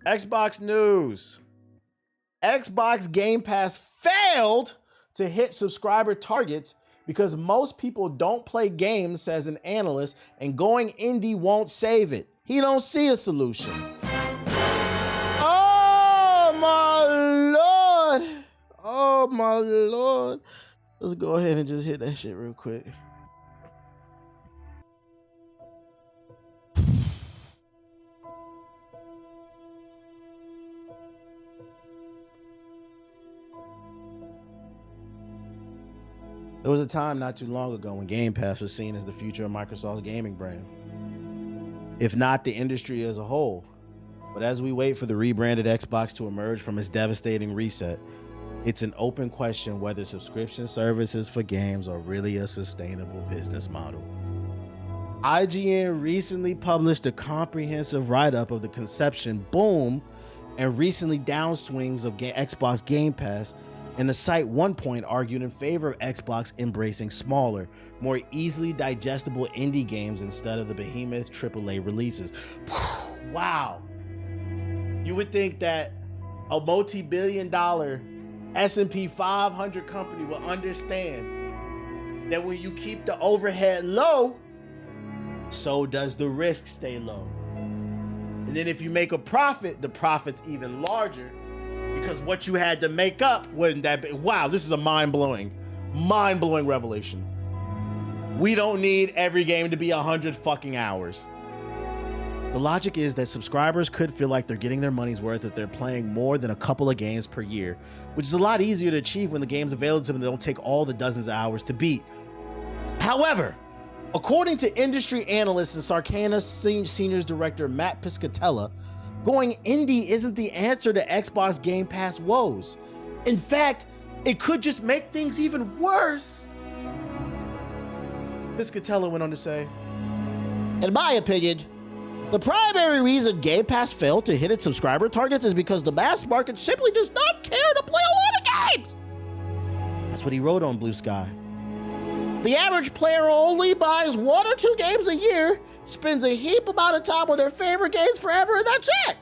Xbox news. Xbox Game Pass failed to hit subscriber targets because most people don't play games, says an analyst, and going indie won't save it. He don't see a solution. Oh my Lord. Oh my Lord. Let's go ahead and just hit that shit real quick. There was a time not too long ago when Game Pass was seen as the future of Microsoft's gaming brand, if not the industry as a whole. But as we wait for the rebranded Xbox to emerge from its devastating reset, it's an open question whether subscription services for games are really a sustainable business model. IGN recently published a comprehensive write-up of the conception, boom, and recently downswings of Xbox Game Pass, and the site one point argued in favor of Xbox embracing smaller, more easily digestible indie games instead of the behemoth AAA releases. Wow. You would think that a multi-billion-dollar S&P 500 company will understand that when you keep the overhead low, so does the risk stay low. And then if you make a profit, the profit's even larger, because what you had to make up wasn't that big. Wow, this is a mind-blowing revelation. We don't need every game to be 100 fucking hours. The logic is that subscribers could feel like they're getting their money's worth if they're playing more than a couple of games per year, which is a lot easier to achieve when the games available to them don't take all the dozens of hours to beat. However, according to industry analyst and Sarcana Seniors Director Matt Piscatella, going indie isn't the answer to Xbox Game Pass woes. In fact, it could just make things even worse. Piscatella went on to say, in my opinion, the primary reason Game Pass failed to hit its subscriber targets is because the mass market simply does not care to play a lot of games. That's what he wrote on Blue Sky. The average player only buys 1 or 2 games a year, spends a heap amount of time on their favorite games forever, and that's it.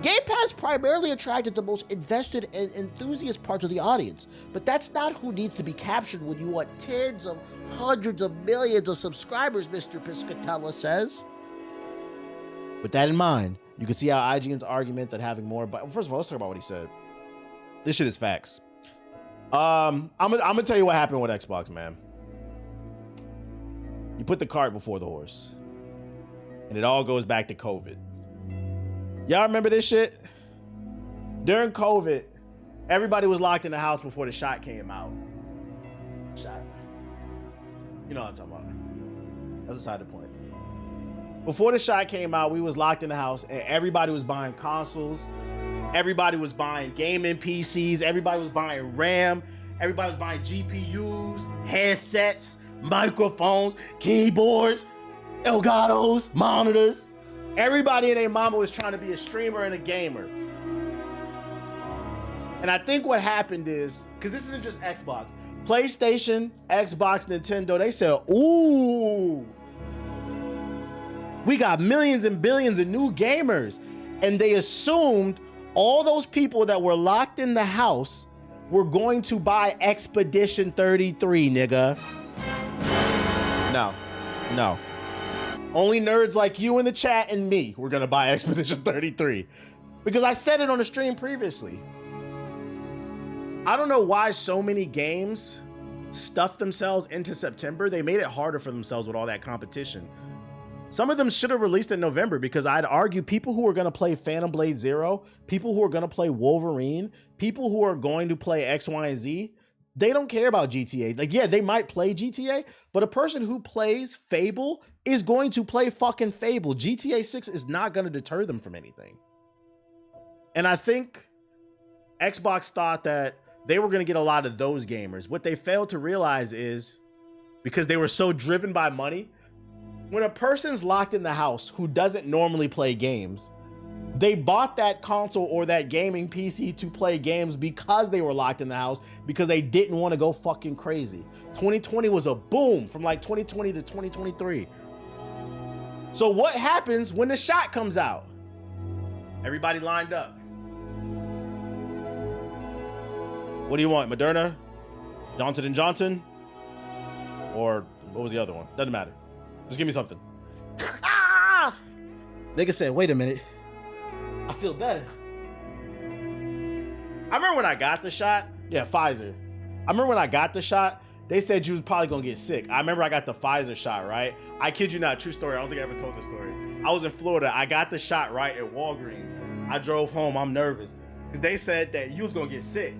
Game Pass primarily attracted the most invested and enthusiast parts of the audience, but that's not who needs to be captured when you want tens of hundreds of millions of subscribers, Mr. Piscatella says. With that in mind, you can see how IGN's argument that having more, but first of all, let's talk about what he said. This shit is facts. I'm gonna tell you what happened with Xbox, man. You put the cart before the horse, and it all goes back to COVID. Y'all remember this shit? During COVID, everybody was locked in the house before the shot came out. Shot. You know what I'm talking about. That's beside the point. Before the shot came out, we was locked in the house, and everybody was buying consoles. Everybody was buying gaming PCs. Everybody was buying RAM. Everybody was buying GPUs, headsets, microphones, keyboards, Elgatos, monitors. Everybody and their mama was trying to be a streamer and a gamer. And I think what happened is, because this isn't just Xbox, PlayStation, Xbox, Nintendo, they said, ooh, we got millions and billions of new gamers. And they assumed all those people that were locked in the house were going to buy Expedition 33, nigga. No. Only nerds like you in the chat and me were gonna buy Expedition 33. Because I said it on the stream previously. I don't know why so many games stuffed themselves into September. They made it harder for themselves with all that competition. Some of them should have released in November, because I'd argue people who are going to play Phantom Blade Zero, people who are going to play Wolverine, people who are going to play X, Y, and Z, they don't care about GTA. Like, yeah, they might play GTA, but a person who plays Fable is going to play fucking Fable. GTA 6 is not going to deter them from anything. And I think Xbox thought that they were going to get a lot of those gamers. What they failed to realize is, because they were so driven by money, when a person's locked in the house who doesn't normally play games, they bought that console or that gaming PC to play games because they were locked in the house, because they didn't want to go fucking crazy. 2020 was a boom from like 2020 to 2023. So what happens when the shot comes out? Everybody lined up. What do you want? Moderna? Johnson & Johnson? Or what was the other one? Doesn't matter. Just give me something. Ah! Nigga said, wait a minute. I feel better. I remember when I got the shot. Yeah, Pfizer. I remember when I got the shot, they said you was probably gonna get sick. I remember I got the Pfizer shot, right? I kid you not, true story. I don't think I ever told this story. I was in Florida. I got the shot right at Walgreens. I drove home. I'm nervous because they said that you was gonna get sick.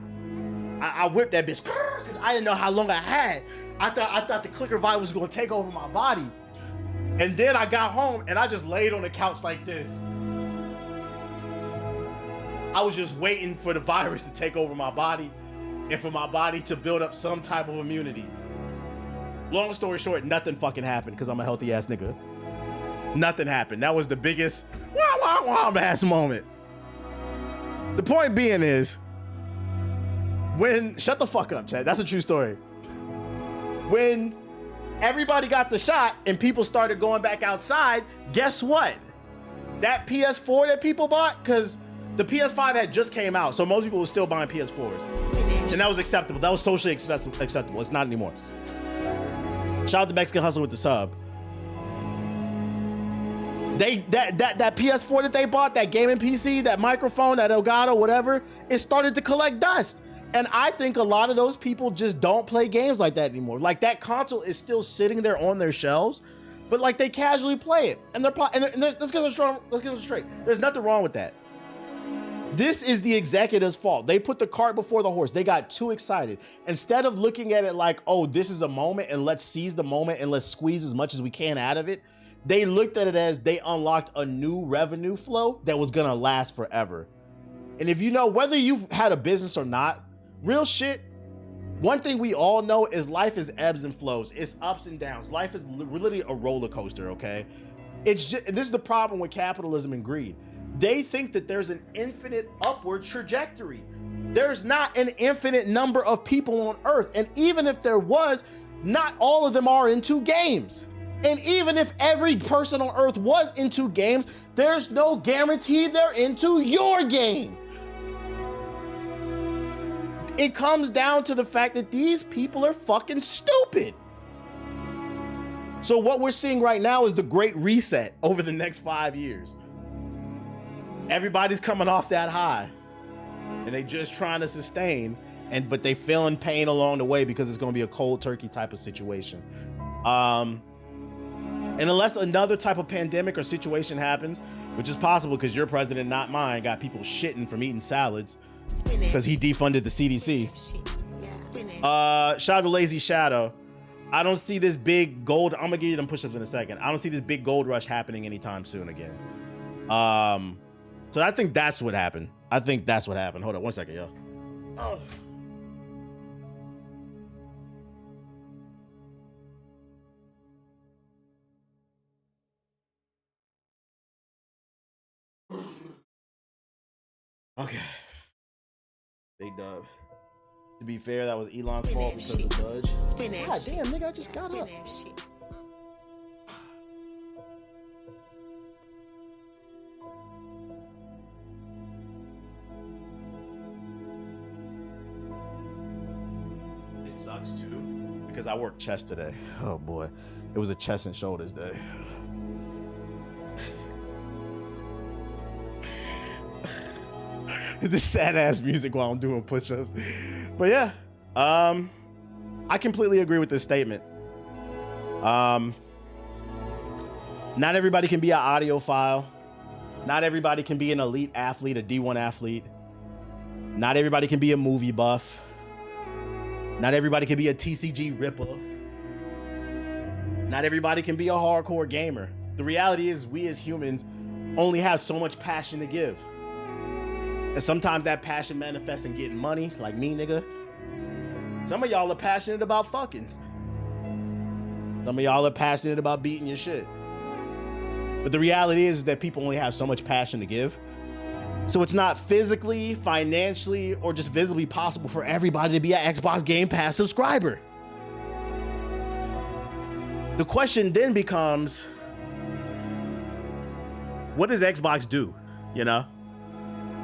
I whipped that bitch because I didn't know how long I had. I thought the clicker vibe was gonna take over my body. And then I got home and I just laid on the couch like this. I was just waiting for the virus to take over my body and for my body to build up some type of immunity. Long story short, nothing fucking happened because I'm a healthy ass nigga. Nothing happened. That was the biggest ass moment. The point being is, shut the fuck up, Chad. That's a true story. When everybody got the shot and people started going back outside, guess what? That PS4 that people bought, because the PS5 had just came out, so most people were still buying PS4s. And that was acceptable. That was socially acceptable. It's not anymore. Shout out to Mexican Hustle with the sub. That PS4 that they bought, that gaming PC, that microphone, that Elgato, whatever, it started to collect dust. And I think a lot of those people just don't play games like that anymore. Like, that console is still sitting there on their shelves, but like they casually play it. And let's get it straight. There's nothing wrong with that. This is the executive's fault. They put the cart before the horse. They got too excited. Instead of looking at it like, oh, this is a moment and let's seize the moment and let's squeeze as much as we can out of it, they looked at it as they unlocked a new revenue flow that was gonna last forever. And if you know, whether you've had a business or not, real shit, one thing we all know is life is ebbs and flows. It's ups and downs. Life is literally a roller coaster, okay? It's just, this is the problem with capitalism and greed. They think that there's an infinite upward trajectory. There's not an infinite number of people on Earth. And even if there was, not all of them are into games. And even if every person on Earth was into games, there's no guarantee they're into your game. It comes down to the fact that these people are fucking stupid. So what we're seeing right now is the great reset over the next 5 years. Everybody's coming off that high and they just trying to sustain, but they feeling pain along the way because it's going to be a cold turkey type of situation. And unless another type of pandemic or situation happens, which is possible because your president, not mine, got people shitting from eating salads because he defunded the CDC. Shout out to Lazy Shadow. I don't see this big gold. I'm gonna give you them push-ups in a second. I don't see this big gold rush happening anytime soon again. So I think that's what happened. Hold on 1 second, yo. Oh. Okay. Big dub. To be fair, that was Elon's fault because of Budge. God damn, nigga, I just got up. It sucks too because I worked chest today. Oh boy, it was a chest and shoulders day. This sad ass music while I'm doing push-ups. But yeah, I completely agree with this statement. Not everybody can be an audiophile. Not everybody can be an elite athlete, a D1 athlete. Not everybody can be a movie buff. Not everybody can be a TCG ripper. Not everybody can be a hardcore gamer. The reality is we as humans only have so much passion to give. And sometimes that passion manifests in getting money, like me, nigga. Some of y'all are passionate about fucking. Some of y'all are passionate about beating your shit. But the reality is that people only have so much passion to give. So it's not physically, financially, or just visibly possible for everybody to be an Xbox Game Pass subscriber. The question then becomes, what does Xbox do? You know?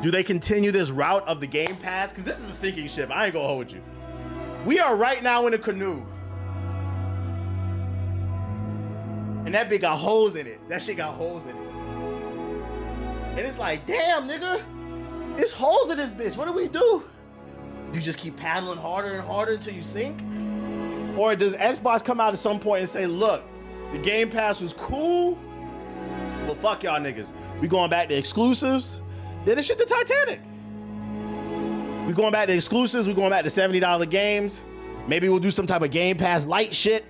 Do they continue this route of the Game Pass? Because this is a sinking ship. I ain't gonna hold you. We are right now in a canoe. And that bitch got holes in it. That shit got holes in it. And it's like, damn, nigga. There's holes in this bitch. What do we do? You just keep paddling harder and harder until you sink? Or does Xbox come out at some point and say, look, the Game Pass was cool, but fuck y'all niggas. We going back to exclusives. Then it's shit the Titanic. We going back to exclusives. We going back to $70 games. Maybe we'll do some type of Game Pass light shit.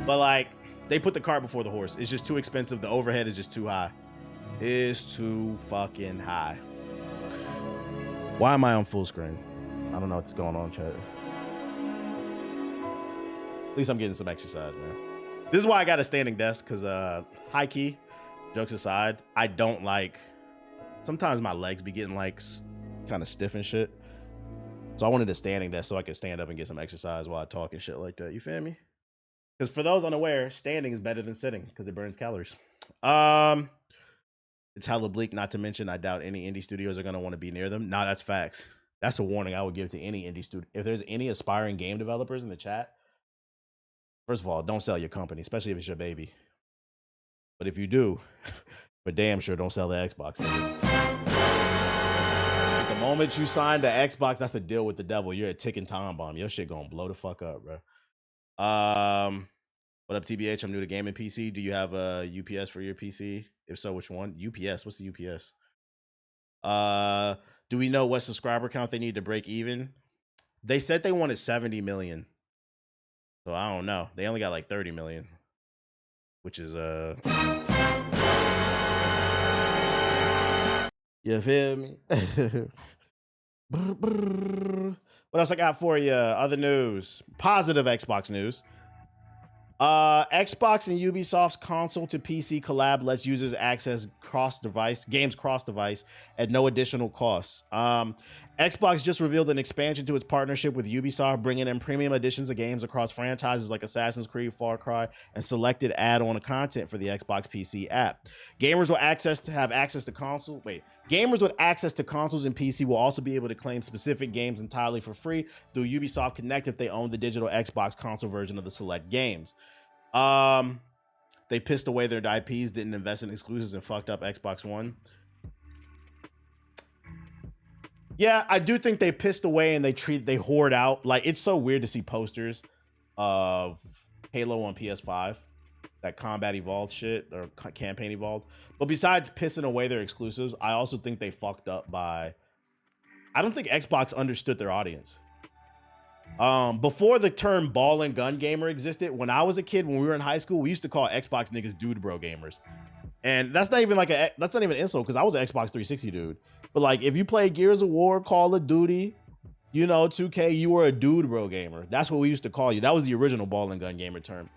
But like, they put the cart before the horse. It's just too expensive. The overhead is just too high. It's too fucking high. Why am I on full screen? I don't know what's going on, chat. At least I'm getting some exercise, man. This is why I got a standing desk, because high key, jokes aside, I don't like, sometimes my legs be getting like kind of stiff and shit. So I wanted a standing desk so I could stand up and get some exercise while I talk and shit like that. You feel me? Because for those unaware, standing is better than sitting because it burns calories. It's hella bleak, not to mention I doubt any indie studios are going to want to be near them. Nah, that's facts. That's a warning I would give to any indie studio. If there's any aspiring game developers in the chat, first of all, don't sell your company, especially if it's your baby. But if you do, for damn sure, don't sell the Xbox. The moment you sign the Xbox, that's the deal with the devil. You're a ticking time bomb. Your shit gonna blow the fuck up, bro. What up, TBH? I'm new to gaming PC. Do you have a UPS for your PC? If so, which one? UPS. What's the UPS? Do we know what subscriber count they need to break even? They said they wanted 70 million. So I don't know. They only got like 30 million, which is you feel me? What else I got for you? Other news. Positive Xbox news. Xbox and Ubisoft's console to PC collab lets users access games cross-device at no additional cost. Xbox just revealed an expansion to its partnership with Ubisoft, bringing in premium editions of games across franchises like Assassin's Creed, Far Cry, and selected add-on content for the Xbox PC app. Gamers with access to consoles and PC will also be able to claim specific games entirely for free through Ubisoft Connect if they own the digital Xbox console version of the select games. They pissed away their IPs, didn't invest in exclusives, and fucked up Xbox One. Yeah, I do think they pissed away and they hoard out. Like, it's so weird to see posters of Halo on PS5, that Combat Evolved shit, or Campaign Evolved. But besides pissing away their exclusives, I also think they fucked up by, I don't think Xbox understood their audience. Before the term ball and gun gamer existed, when I was a kid, when we were in high school, we used to call Xbox niggas dude bro gamers. And that's not even an insult, because I was an Xbox 360 dude. But like, if you play Gears of War, Call of Duty, 2K, you were a dude bro gamer. That's what we used to call you. That was the original ball and gun gamer term.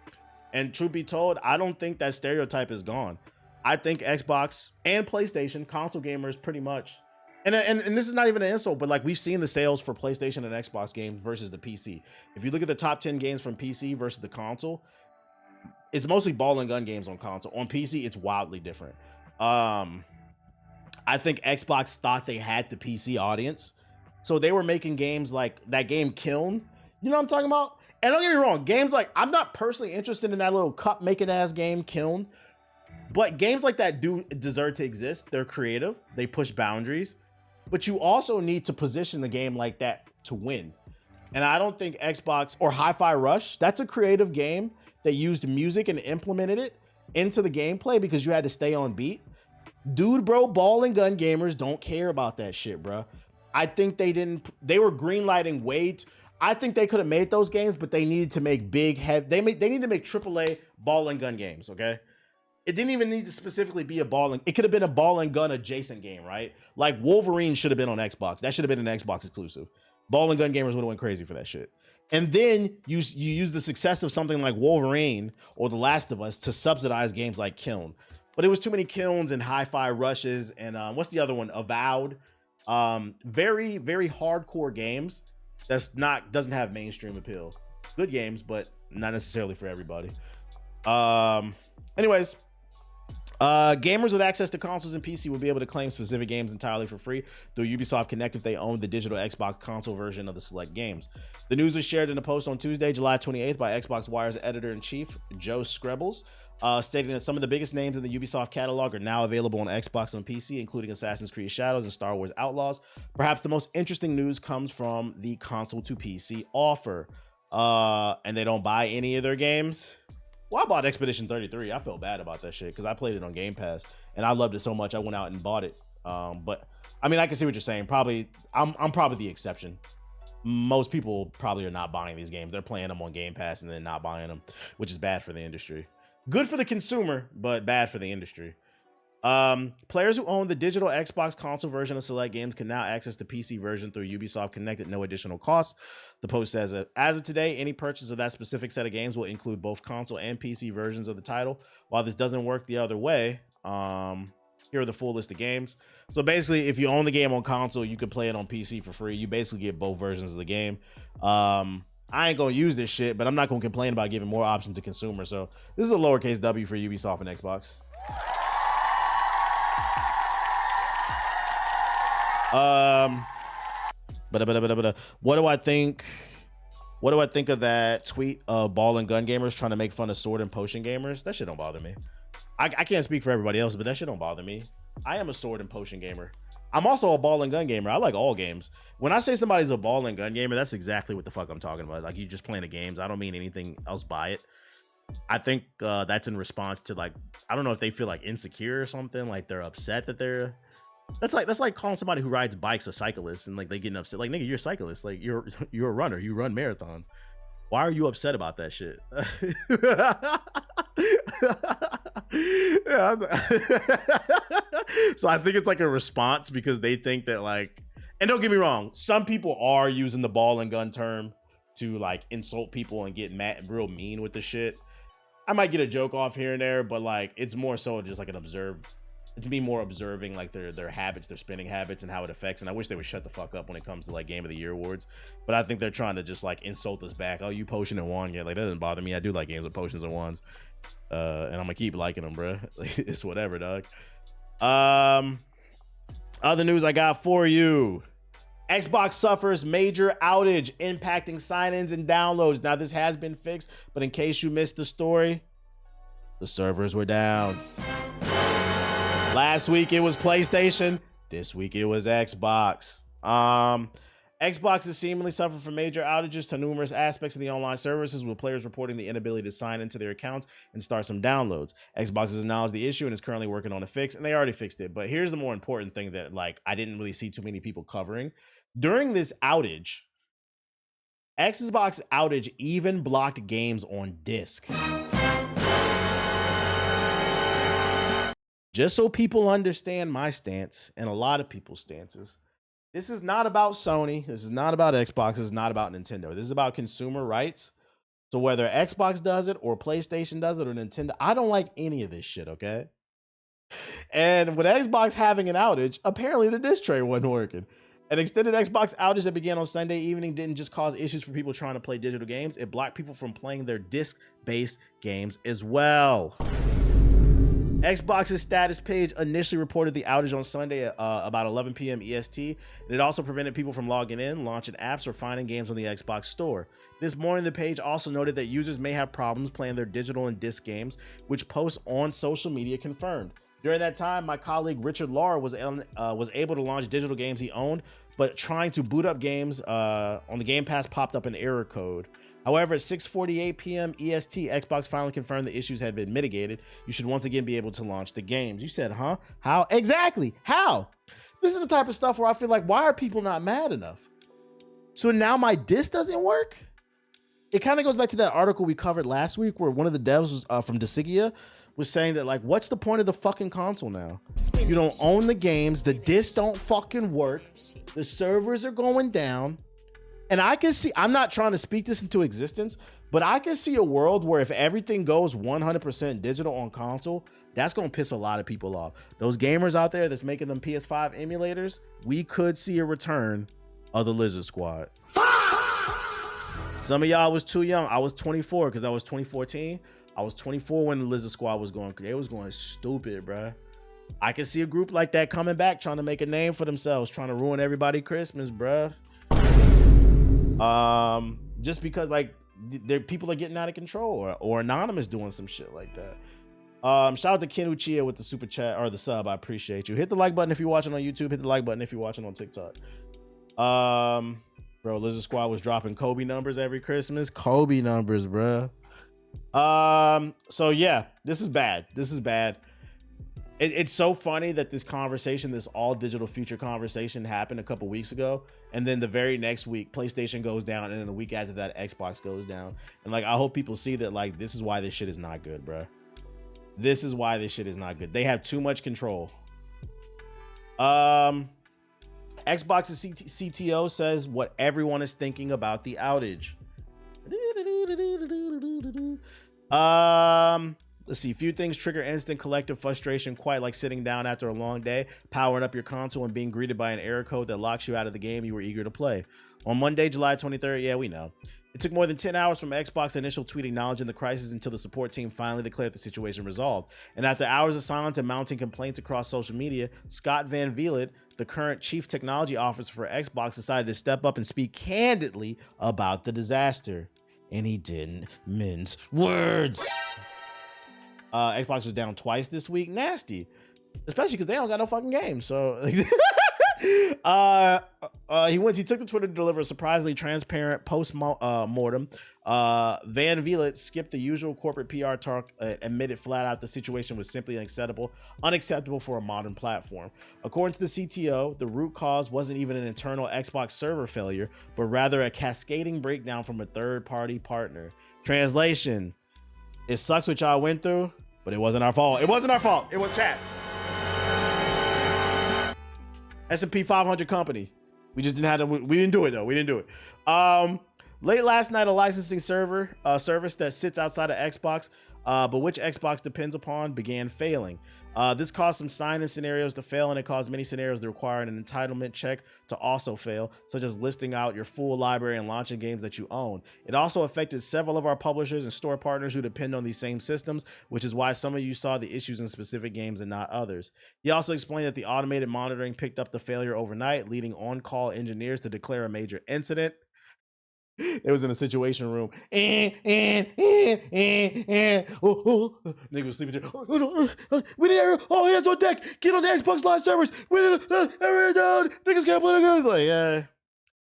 And truth be told, I don't think that stereotype is gone. I think Xbox and PlayStation console gamers pretty much, and this is not even an insult, but like, we've seen the sales for PlayStation and Xbox games versus the PC. If you look at the top 10 games from PC versus the console, it's mostly ball and gun games on console. On PC, it's wildly different. I think Xbox thought they had the PC audience, so they were making games like that game Kiln. You know what I'm talking about? And don't get me wrong, games like, I'm not personally interested in that little cup making ass game Kiln, but games like that do deserve to exist. They're creative, they push boundaries, but you also need to position the game like that to win. And I don't think Xbox or Hi-Fi Rush, that's a creative game that used music and implemented it into the gameplay because you had to stay on beat. Dude bro ball and gun gamers don't care about that shit, bro. I think they were greenlighting I think they could have made those games, but they needed to make they need to make AAA ball and gun games, okay? It didn't even need to specifically be it could have been a ball and gun adjacent game, right? Like Wolverine should have been on Xbox. That should have been an Xbox exclusive. Ball and gun gamers would have went crazy for that shit. And then you use the success of something like Wolverine or The Last of Us to subsidize games like Kiln. But it was too many Kilns and Hi-Fi Rushes and what's the other one? Avowed. Very, very hardcore games doesn't have mainstream appeal. Good games, but not necessarily for everybody. Anyways, Gamers with access to consoles and PC will be able to claim specific games entirely for free through Ubisoft Connect if they own the digital Xbox console version of the select games. The news was shared in a post on Tuesday, July 28th by Xbox Wire's editor-in-chief, Joe Screbbles, stating that some of the biggest names in the Ubisoft catalog are now available on Xbox and PC, including Assassin's Creed Shadows and Star Wars Outlaws. Perhaps the most interesting news comes from the console to PC offer. And they don't buy any of their games. Well, I bought Expedition 33. I felt bad about that shit because I played it on Game Pass and I loved it so much I went out and bought it. But I mean, I can see what you're saying. Probably, I'm probably the exception. Most people probably are not buying these games. They're playing them on Game Pass and then not buying them, which is bad for the industry. Good for the consumer, but bad for the industry. Players who own the digital Xbox console version of select games can now access the PC version through Ubisoft Connect at no additional cost. The post says that as of today, any purchase of that specific set of games will include both console and PC versions of the title. While this doesn't work the other way, here are the full list of games. So basically, if you own the game on console, you can play it on PC for free. You basically get both versions of the game. I ain't gonna use this shit, but I'm not gonna complain about giving more options to consumers. So this is a lowercase W for Ubisoft and Xbox. What do I think? What do I think of that tweet of ball and gun gamers trying to make fun of sword and potion gamers? That shit don't bother me. I can't speak for everybody else, but that shit don't bother me. I am a sword and potion gamer. I'm also a ball and gun gamer. I like all games. When I say somebody's a ball and gun gamer, that's exactly what the fuck I'm talking about. Like, you just playing the games. I don't mean anything else by it. I think that's in response to, like, I don't know if they feel like insecure or something, like they're upset that they're. That's like calling somebody who rides bikes a cyclist and like they getting upset. Like, nigga, you're a cyclist. Like, you're a runner. You run marathons. Why are you upset about that shit? So I think it's like a response because they think that, like, and don't get me wrong, some people are using the ball and gun term to like insult people and get mad, real mean with the shit. I might get a joke off here and there, but like it's more so just like to be more observing like their habits, their spending habits, and how it affects. And I wish they would shut the fuck up when it comes to like Game of the Year awards. But I think they're trying to just like insult us back. Oh, you potion and wand? Yeah, like that doesn't bother me. I do like games with potions and wands, and I'm gonna keep liking them, bro. It's whatever, dog. Other news I got for you: Xbox suffers major outage impacting sign-ins and downloads. Now this has been fixed, but in case you missed the story, the servers were down. Last week it was PlayStation. This week it was Xbox. Xbox has seemingly suffered from major outages to numerous aspects of the online services, with players reporting the inability to sign into their accounts and start some downloads. Xbox has acknowledged the issue and is currently working on a fix, and they already fixed it. But here's the more important thing that like I didn't really see too many people covering. During this outage, Xbox outage even blocked games on disc. Just so people understand my stance and a lot of people's stances, this is not about Sony. This is not about Xbox. This is not about Nintendo. This is about consumer rights. So whether Xbox does it or PlayStation does it or Nintendo, I don't like any of this shit, okay? And with Xbox having an outage, apparently the disc tray wasn't working. An extended Xbox outage that began on Sunday evening didn't just cause issues for people trying to play digital games. It blocked people from playing their disc-based games as well. Xbox's status page initially reported the outage on Sunday at about 11 p.m. EST, and it also prevented people from logging in, launching apps, or finding games on the Xbox store. This morning, the page also noted that users may have problems playing their digital and disc games, which posts on social media confirmed. During that time, my colleague Richard Lara was able to launch digital games he owned, but trying to boot up games on the Game Pass popped up an error code. However, at 6:48 p.m. EST, Xbox finally confirmed the issues had been mitigated. You should once again be able to launch the games. You said, huh? How? Exactly. How? This is the type of stuff where I feel like, why are people not mad enough? So now my disc doesn't work? It kind of goes back to that article we covered last week where one of the devs was, from Decigia was saying that, like, what's the point of the fucking console now? You don't own the games. The discs don't fucking work. The servers are going down. And I can see, I'm not trying to speak this into existence, but I can see a world where if everything goes 100% digital on console, that's going to piss a lot of people off. Those gamers out there that's making them PS5 emulators, we could see a return of the Lizard Squad. Some of y'all was too young. I was 24 because that was 2014. I was 24 when the Lizard Squad was going. They was going stupid, bruh. I can see a group like that coming back, trying to make a name for themselves, trying to ruin everybody Christmas, bruh. Just because like people are getting out of control, or Anonymous doing some shit like that. Shout out to Ken Uchia with the super chat or the sub. I appreciate you. Hit the like button if you're watching on YouTube. Hit the like button if you're watching on TikTok. Bro, Lizard Squad was dropping Kobe numbers every Christmas. Kobe numbers, bro. So yeah, this is bad. This is bad. It's so funny that this conversation, this all digital future conversation, happened a couple weeks ago, and then the very next week PlayStation goes down, and then the week after that Xbox goes down. And like, I hope people see that, like, this is why this shit is not good, bro. This is why this shit is not good. They have too much control. Xbox's CTO says what everyone is thinking about the outage. Let's see. Few things trigger instant collective frustration, quite like sitting down after a long day, powering up your console, and being greeted by an error code that locks you out of the game you were eager to play. On Monday, July 23rd, yeah, we know. It took more than 10 hours from Xbox's initial tweet acknowledging the crisis until the support team finally declared the situation resolved. And after hours of silence and mounting complaints across social media, Scott Van Vliet, the current chief technology officer for Xbox, decided to step up and speak candidly about the disaster. And he didn't mince words. Xbox was down twice this week. Nasty. Especially because they don't got no fucking game. So he took to Twitter to deliver a surprisingly transparent post-mortem. Van Vliet skipped the usual corporate PR talk, admitted flat out the situation was simply unacceptable for a modern platform. According to the CTO, the root cause wasn't even an internal Xbox server failure, but rather a cascading breakdown from a third-party partner. Translation: it sucks what y'all went through, but it wasn't our fault. It wasn't our fault. It was chat. S&P 500 company. We just didn't have to. We didn't do it though. We didn't do it. Late last night, a licensing service that sits outside of Xbox, but which Xbox depends upon, began failing. This caused some sign-in scenarios to fail, and it caused many scenarios that require an entitlement check to also fail, such as listing out your full library and launching games that you own. It also affected several of our publishers and store partners who depend on these same systems, which is why some of you saw the issues in specific games and not others. He also explained that the automated monitoring picked up the failure overnight, leading on-call engineers to declare a major incident. It was in a situation room. Nigga was sleeping there. We need all hands on deck. Get on the Xbox Live servers. We need niggas can't play the game. Like, yeah.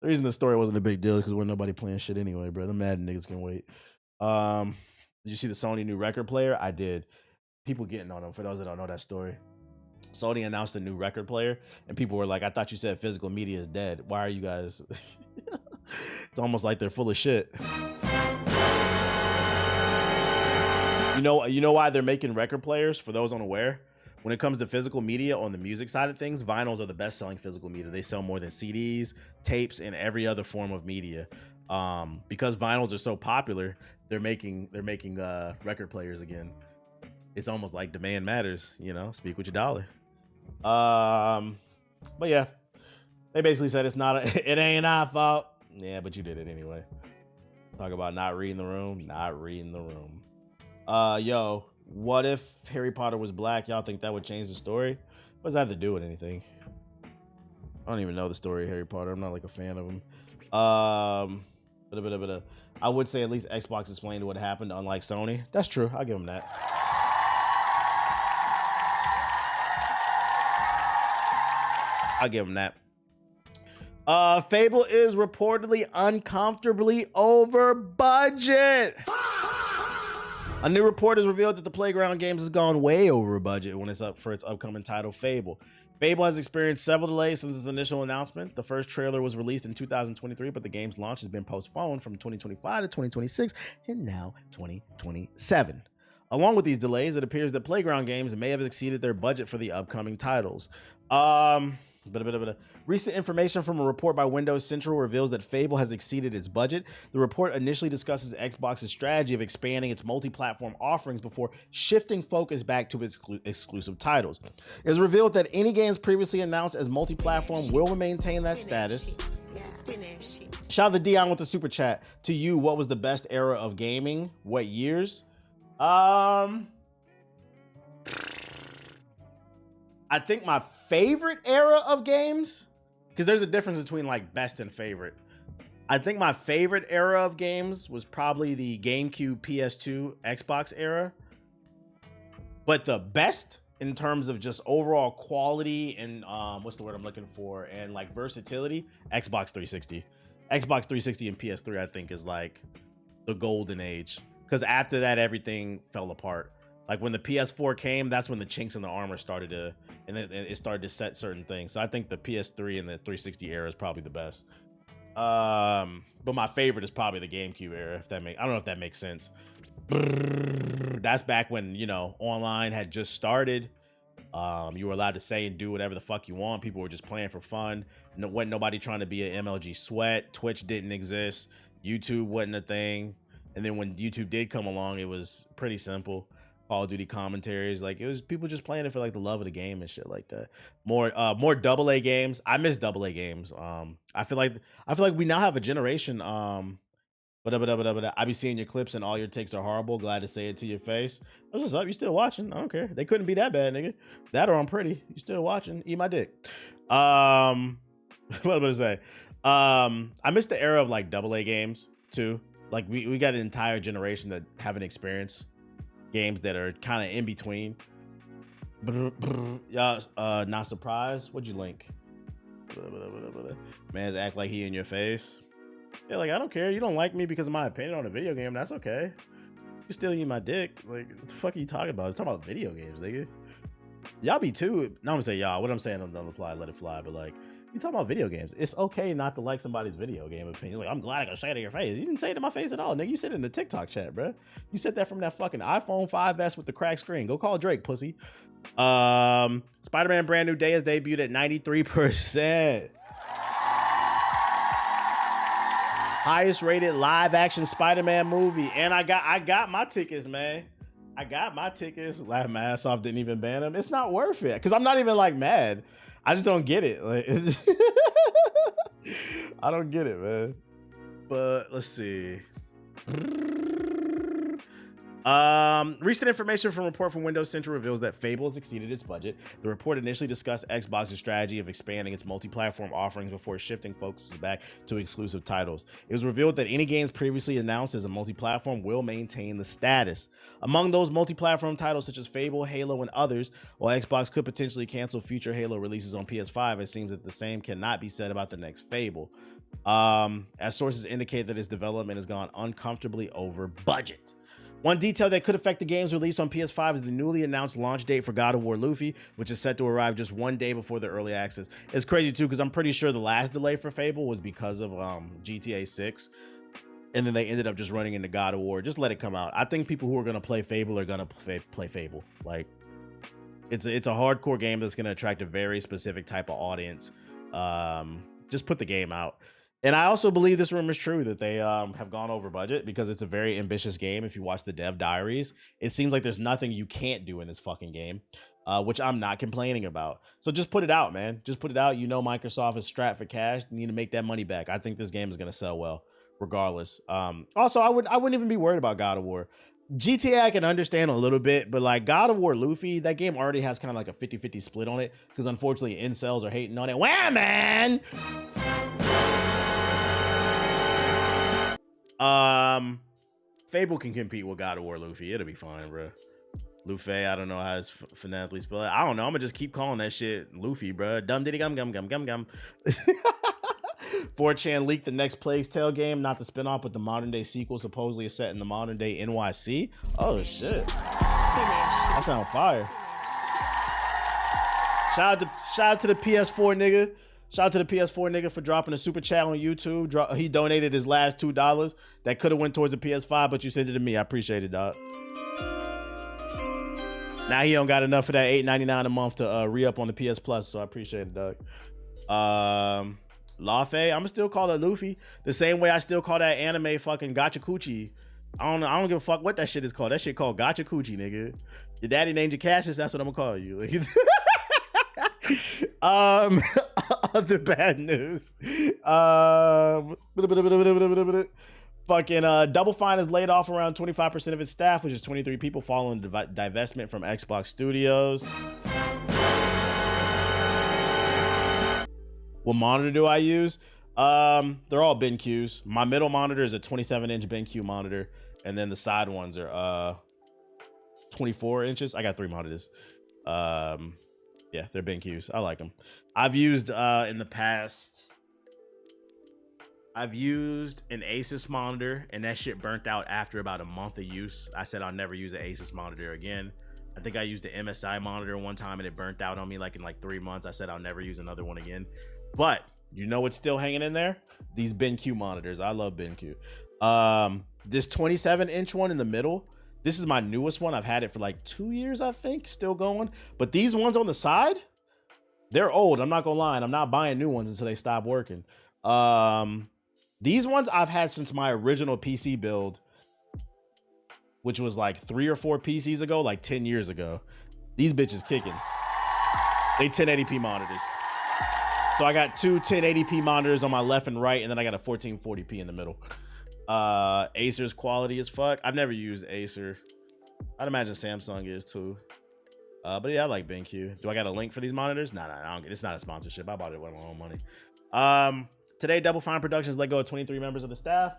The reason the story wasn't a big deal is because wasn't nobody playing shit anyway, bro. The mad niggas can wait. Did you see the Sony new record player? I did. People getting on them. For those that don't know that story, Sony announced a new record player, and people were like, "I thought you said physical media is dead. Why are you guys?" It's almost like they're full of shit. You know why they're making record players? For those unaware, when it comes to physical media on the music side of things, vinyls are the best selling physical media. They sell more than CDs, tapes, and every other form of media. Because vinyls are so popular, they're making record players again. It's almost like demand matters, you know. Speak with your dollar. But yeah, they basically said it ain't our fault. Yeah, but you did it anyway. Talk about not reading the room. Yo, what if Harry Potter was black? Y'all think that would change the story? What does that have to do with anything? I don't even know the story of Harry Potter. I'm not like a fan of him. I would say at least Xbox explained what happened, unlike Sony. That's true. I'll give them that. Fable is reportedly uncomfortably over budget. A new report has revealed that the Playground Games has gone way over budget when it's up for its upcoming title, Fable. Fable has experienced several delays since its initial announcement. The first trailer was released in 2023, but the game's launch has been postponed from 2025 to 2026 and now 2027. Along with these delays, it appears that Playground Games may have exceeded their budget for the upcoming titles. Recent information from a report by Windows Central reveals that Fable has exceeded its budget. The report initially discusses Xbox's strategy of expanding its multi-platform offerings before shifting focus back to its exclusive titles. It is revealed that any games previously announced as multi-platform will maintain that status. Shout out to Dion with the super chat. To you, what was the best era of gaming? What years? I think my favorite era of games, because there's a difference between like best and favorite. I think my favorite era of games was probably the GameCube, PS2, Xbox era. But the best in terms of just overall quality and what's the word I'm looking for, and like versatility, Xbox 360. Xbox 360 and PS3 I think is like the golden age, because after that everything fell apart. Like when the PS4 came, that's when the chinks in the armor started to, and it started to set certain things. So I think the PS3 and the 360 era is probably the best. But my favorite is probably the GameCube era. If that I don't know if that makes sense. That's back when, you know, online had just started. You were allowed to say and do whatever the fuck you want. People were just playing for fun. Wasn't nobody trying to be an MLG sweat. Twitch didn't exist. YouTube wasn't a thing. And then when YouTube did come along, it was pretty simple. Call of Duty commentaries, like it was people just playing it for like the love of the game and shit like that. More AA games. I miss AA games. I feel like we now have a generation. I be seeing your clips and all your takes are horrible. Glad to say it to your face. That's what's up. You still watching? I don't care. They couldn't be that bad, nigga. That or I'm pretty. You still watching? Eat my dick. What am I gonna say? I miss the era of like AA games too. Like we got an entire generation that haven't experienced games that are kind of in between. Not surprised. What'd you link? Man's act like he in your face. Yeah, like I don't care. You don't like me because of my opinion on a video game. That's okay. You still eat my dick. Like what the fuck are you talking about? I'm talking about video games, nigga. Y'all be too. No, I'm gonna say y'all. What I'm saying don't apply. Let it fly. But like, you talking about video games. It's okay not to like somebody's video game opinion. Like, I'm glad I can say it in your face. You didn't say it in my face at all, nigga. You said it in the TikTok chat, bro. You said that from that fucking iPhone 5S with the cracked screen. Go call Drake, pussy. Spider-Man Brand New Day has debuted at 93%. Highest rated live action Spider-Man movie. And I got my tickets, man. I got my tickets. Laugh my ass off, didn't even ban them. It's not worth it. Because I'm not even like mad. I just don't get it. Like, I don't get it, man. But let's see. Recent information from a report from Windows Central reveals that Fable has exceeded its budget. The report initially discussed Xbox's strategy of expanding its multi-platform offerings before shifting focuses back to exclusive titles. It was revealed that any games previously announced as a multi-platform will maintain the status. Among those multi-platform titles such as Fable, Halo, and others, while Xbox could potentially cancel future Halo releases on PS5, it seems that the same cannot be said about the next Fable. As sources indicate that its development has gone uncomfortably over budget. One detail that could affect the game's release on PS5 is the newly announced launch date for God of War Luffy, which is set to arrive just one day before the early access. It's crazy too, because I'm pretty sure the last delay for Fable was because of GTA 6. And then they ended up just running into God of War. Just let it come out. I think people who are going to play Fable are going to play Fable. Like, it's a hardcore game that's going to attract a very specific type of audience. Just put the game out. And I also believe this rumor is true, that they have gone over budget, because it's a very ambitious game. If you watch the dev diaries, it seems like there's nothing you can't do in this fucking game, which I'm not complaining about. So just put it out, man. Just put it out. You know Microsoft is strapped for cash. You need to make that money back. I think this game is going to sell well, regardless. Also, I wouldn't even be worried about God of War. GTA I can understand a little bit, but like God of War Luffy, that game already has kind of like a 50-50 split on it, because unfortunately incels are hating on it. Wham, man! Fable can compete with God of War Luffy. It'll be fine, bro. Luffy, I don't know how it's phonetically spelled. I don't know. I'm gonna just keep calling that shit Luffy, bro. Dum diddy gum gum gum gum gum. 4chan leaked the next Plague's Tale game, not the spinoff, but the modern day sequel, supposedly is set in the modern day NYC. Oh shit. That sounds fire. Shout out to the PS4 nigga. Shout out to the PS4 nigga for dropping a super chat on YouTube. He donated his last $2 that could have went towards the PS5, but you sent it to me. I appreciate it, dog. Now he don't got enough for that $8.99 a month to re-up on the PS Plus, so I appreciate it, dog. Lafe, I'ma still call it Luffy the same way I still call that anime fucking Gacha Coochie. I don't give a fuck what that shit is called. That shit called Gacha Coochie, nigga. Your daddy named you Cassius. That's what I'm gonna call you. Other bad news. Fucking Double Fine has laid off around 25% of its staff, which is 23 people following divestment from Xbox Studios. What monitor do I use? They're all BenQs. My middle monitor is a 27-inch BenQ monitor, and then the side ones are 24 inches. I got 3 monitors. Yeah, they're BenQs. I like them. I've used in the past. I've used an Asus monitor, and that shit burnt out after about a month of use. I said I'll never use an Asus monitor again. I think I used the MSI monitor one time, and it burnt out on me like in 3 months. I said I'll never use another one again. But you know what's still hanging in there? These BenQ monitors. I love BenQ. This 27-inch one in the middle, this is my newest one. I've had it for like 2 years, I think, still going. But these ones on the side, they're old. I'm not gonna lie. I'm not buying new ones until they stop working. These ones I've had since my original PC build, which was like 3 or 4 PCs ago, like 10 years ago. These bitches kicking. They 1080p monitors. So I got 2 1080p monitors on my left and right, and then I got a 1440p in the middle. Acer's quality as fuck. I've never used Acer. I'd imagine Samsung is too. But yeah, I like BenQ. Do I got a link for these monitors? Nah, I don't get. It's not a sponsorship. I bought it with my own money. Today, Double Fine Productions let go of 23 members of the staff.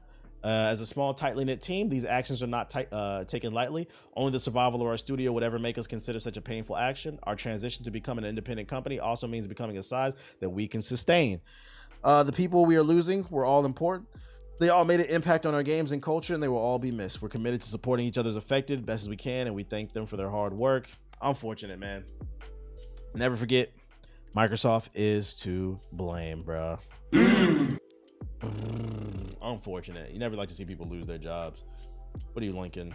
As a small, tightly knit team, these actions are not taken lightly. Only the survival of our studio would ever make us consider such a painful action. Our transition to become an independent company also means becoming a size that we can sustain. The people we are losing were all important. They all made an impact on our games and culture, and they will all be missed. We're committed to supporting each other's affected best as we can, and we thank them for their hard work. Unfortunate, man. Never forget, Microsoft is to blame, bro. Unfortunate. You never like to see people lose their jobs. What are you linking?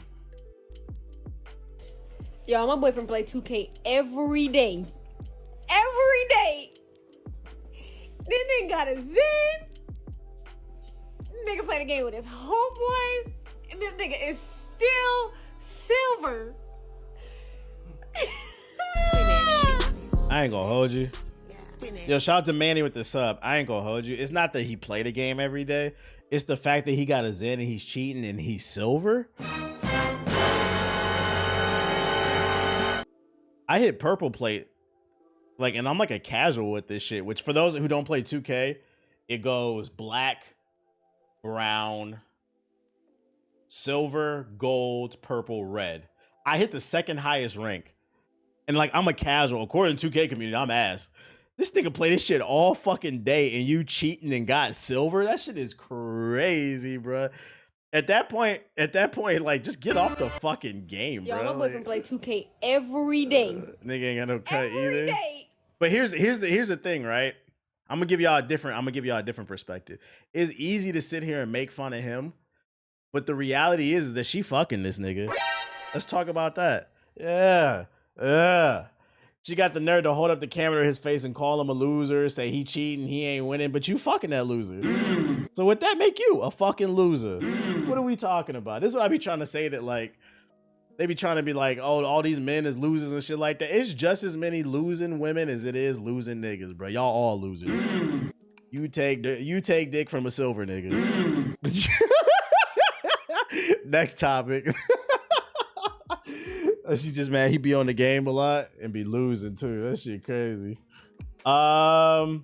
Yo, my boyfriend play 2K every day. Every day. Then nigga got a Zen. Nigga play the game with his homeboys. And this nigga is still silver. I ain't gonna hold you. Yo, shout out to Manny with the sub. I ain't gonna hold you. It's not that he played a game every day. It's the fact that he got a Zen and he's cheating and he's silver. I hit purple plate, and I'm like a casual with this shit, which for those who don't play 2K, it goes black, brown, silver, gold, purple, red. I hit the second highest rank. And I'm a casual. According to 2K community, I'm ass. This nigga play this shit all fucking day and you cheating and got silver? That shit is crazy, bro. At that point, just get off the fucking game, bro. Yo, my boyfriend play 2K every day. Nigga ain't got no cut every either. Day. But here's the thing, right? I'm gonna give y'all a different perspective. It's easy to sit here and make fun of him, but the reality is that she fucking this nigga. Let's talk about that. Yeah. She got the nerve to hold up the camera to his face and call him a loser, say he cheating, he ain't winning, but you fucking that loser. So would that make you a fucking loser? What are we talking about? This is what I be trying to say, that they be trying to be like, oh, all these men is losers and shit like that. It's just as many losing women as it is losing niggas, bro. Y'all all losers. You take dick from a silver nigga. Next topic. She's just mad he be on the game a lot and be losing too. That shit crazy. What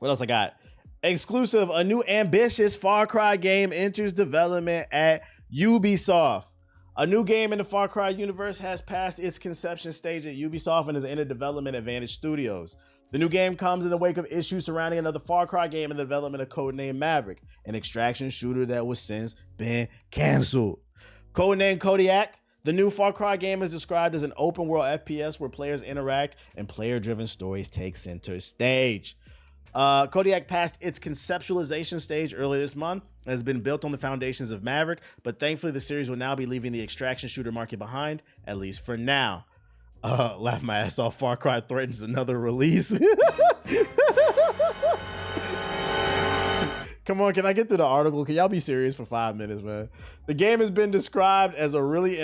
else I got? Exclusive, a new ambitious Far Cry game enters development at Ubisoft. A new game in the Far Cry universe has passed its conception stage at Ubisoft and has entered development at Vantage Studios. The new game comes in the wake of issues surrounding another Far Cry game in the development of Codename Maverick, an extraction shooter that was since been canceled. Codename Kodiak, the new Far Cry game is described as an open world FPS where players interact and player-driven stories take center stage. Kodiak passed its conceptualization stage earlier this month and has been built on the foundations of Maverick, but thankfully the series will now be leaving the extraction shooter market behind, at least for now. Laugh my ass off, Far Cry threatens another release. Come on, can I get through the article? Can y'all be serious for 5 minutes, man? The game has been described as really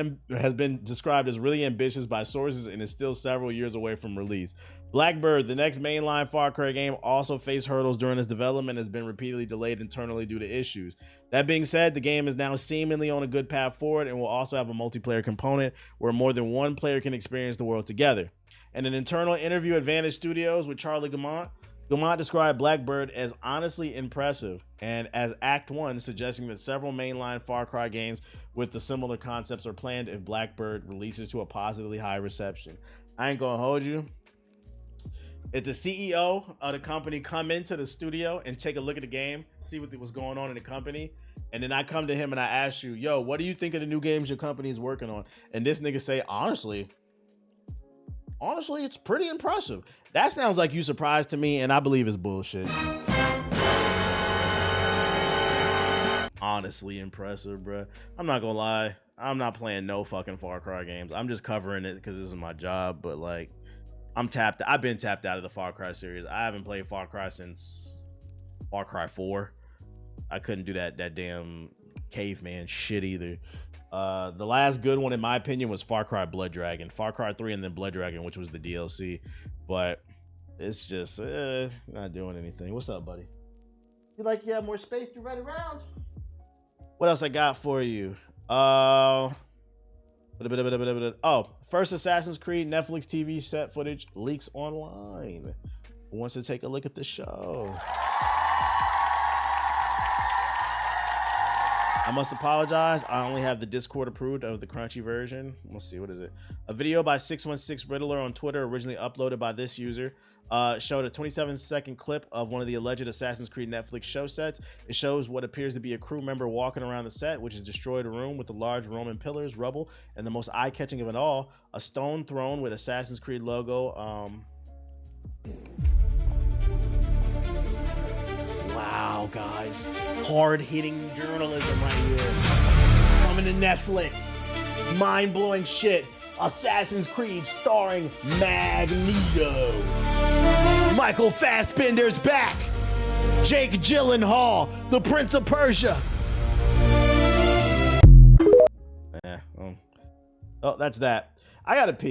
ambitious by sources and is still several years away from release. Blackbird, the next mainline Far Cry game, also faced hurdles during its development and has been repeatedly delayed internally due to issues. That being said, the game is now seemingly on a good path forward and will also have a multiplayer component where more than one player can experience the world together. In an internal interview at Vantage Studios with Charlie Gamont, Gamont described Blackbird as honestly impressive and as Act 1, suggesting that several mainline Far Cry games with the similar concepts are planned if Blackbird releases to a positively high reception. I ain't gonna hold you. If the CEO of the company come into the studio and take a look at the game, see what was going on in the company, and then I come to him and I ask you, yo, what do you think of the new games your company is working on? And this nigga say, honestly, it's pretty impressive. That sounds like you surprised to me, and I believe it's bullshit. Honestly impressive, bro. I'm not gonna lie. I'm not playing no fucking Far Cry games. I'm just covering it because this is my job, but like, I've been tapped out of the Far Cry series. I haven't played Far Cry since Far Cry 4. I couldn't do that damn caveman shit either. The last good one, in my opinion, was Far Cry Blood Dragon. Far Cry 3 and then Blood Dragon, which was the DLC. But it's just not doing anything. What's up, buddy? You like you have more space to run around? What else I got for you? Oh, first Assassin's Creed Netflix TV set footage leaks online. Who wants to take a look at the show? I must apologize. I only have the Discord approved of the crunchy version. Let's see, what is it? A video by 616 Riddler on Twitter, originally uploaded by this user, showed a 27-second clip of one of the alleged Assassin's Creed Netflix show sets. It shows what appears to be a crew member walking around the set, which has destroyed a room with the large Roman pillars, rubble, and the most eye-catching of it all, a stone throne with Assassin's Creed logo. Wow, guys. Hard-hitting journalism right here. Coming to Netflix. Mind-blowing shit. Assassin's Creed starring Magneto. Michael Fassbender's back. Jake Gyllenhaal, the Prince of Persia. Oh, that's that. I gotta pee.